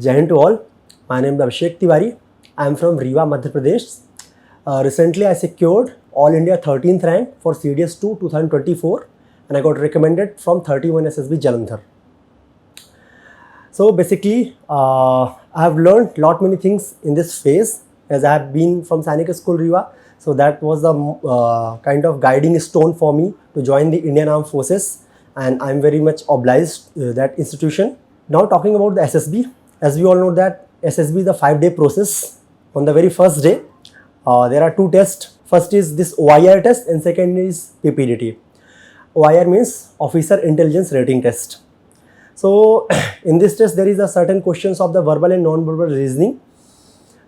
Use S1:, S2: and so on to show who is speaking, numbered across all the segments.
S1: Jain to all. My name is Abhishek Tiwari. I am from Rewa, Madhya Pradesh. Recently, I secured All India 13th rank for CDS 2 2024 and I got recommended from 31 SSB Jalandhar. So basically, I have learned lot many things in this phase as I have been from Sainik School Rewa. So that was the kind of guiding stone for me to join the Indian Armed Forces, and I am very much obliged that institution. Now talking about the SSB, as we all know that SSB is a 5-day process. On the very first day, there are 2 tests. First is this OIR test and second is PPDT. OIR means Officer Intelligence Rating Test. So in this test there is a certain questions of the verbal and non-verbal reasoning.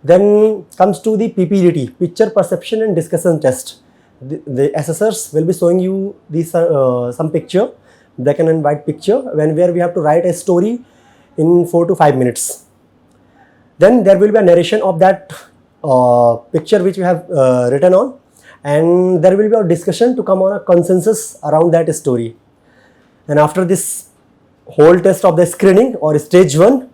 S1: Then comes to the PPDT, Picture Perception and Discussion Test. The assessors will be showing you this some picture, black and white picture, where we have to write a story in 4 to 5 minutes. Then there will be a narration of that picture which we have written on, and there will be a discussion to come on a consensus around that story. And after this whole test of the screening or stage 1,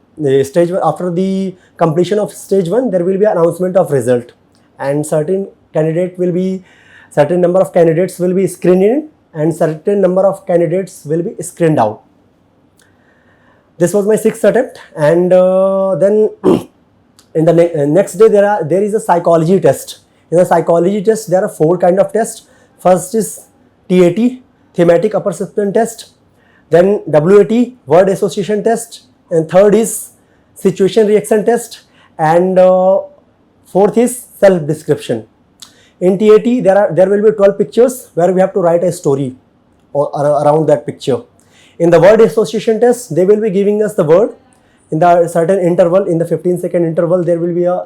S1: after the completion of stage 1, there will be announcement of result, and certain number of candidates will be screened in and certain number of candidates will be screened out. This was my 6th attempt, and then in the next day there is a psychology test. In the psychology test there are 4 kind of tests. First is TAT, Thematic Apperception Test, then WAT, Word Association Test, and third is Situation Reaction Test, and fourth is Self Description. In TAT there will be 12 pictures where we have to write a story around that picture. In the Word Association Test, they will be giving us the word. In the certain interval, in the 15-second interval, there will be a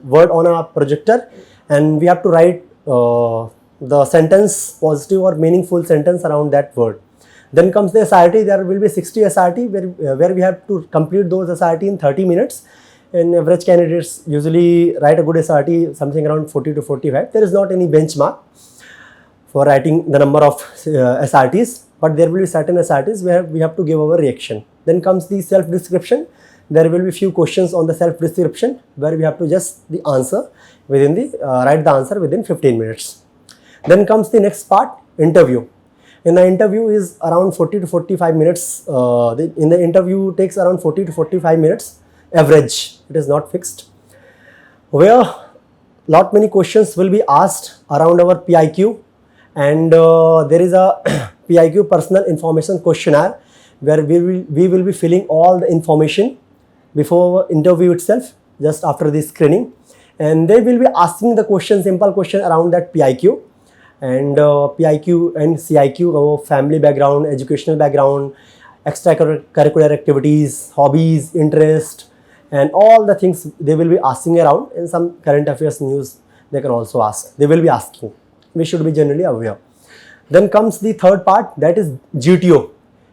S1: word on a projector, and we have to write the sentence, positive or meaningful sentence around that word. Then comes the SRT. There will be 60 SRT where we have to complete those SRT in 30 minutes. And average candidates usually write a good SRT something around 40 to 45. There is not any benchmark for writing the number of SRTs, but there will be certain SRTs where we have to give our reaction. Then comes the self-description. There will be few questions on the self-description where we have to just the answer within the write the answer within 15 minutes. Then comes the next part, interview. In the interview is around 40 to 45 minutes. In the interview takes around 40 to 45 minutes average. It is not fixed. Where lot many questions will be asked around our PIQ, and there is a PIQ personal information questionnaire where we will be filling all the information before interview itself, just after the screening, and they will be asking the question, simple question around that PIQ, and PIQ and CIQ, family background, educational background, extracurricular activities, hobbies, interest, and all the things they will be asking around. And some current affairs news they can also ask. They will be asking. We should be generally aware. Then comes the third part, that is GTO.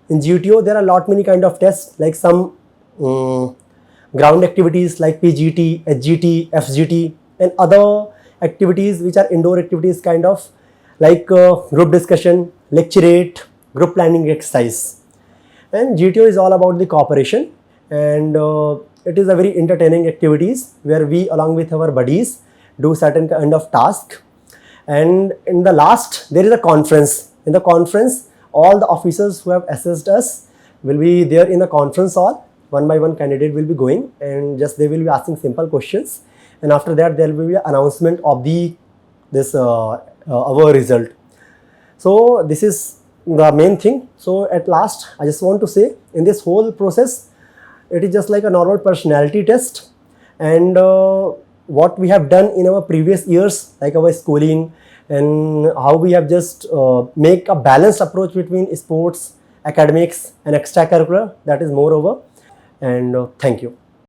S1: In GTO there are lot many kind of tests, like some ground activities like PGT, HGT, FGT, and other activities which are indoor activities, kind of like group discussion, lecturate, group planning exercise. And GTO is all about the cooperation, and it is a very entertaining activities where we along with our buddies do certain kind of task. And in the last there is a conference. In the conference, all the officers who have assessed us will be there in the conference hall. One by one candidate will be going, and just they will be asking simple questions, and after that there will be an announcement of our result. So this is the main thing. So at last I just want to say, in this whole process it is just like a normal personality test, and what we have done in our previous years, like our schooling, and how we have just make a balanced approach between sports, academics and extracurricular, that is moreover. And thank you.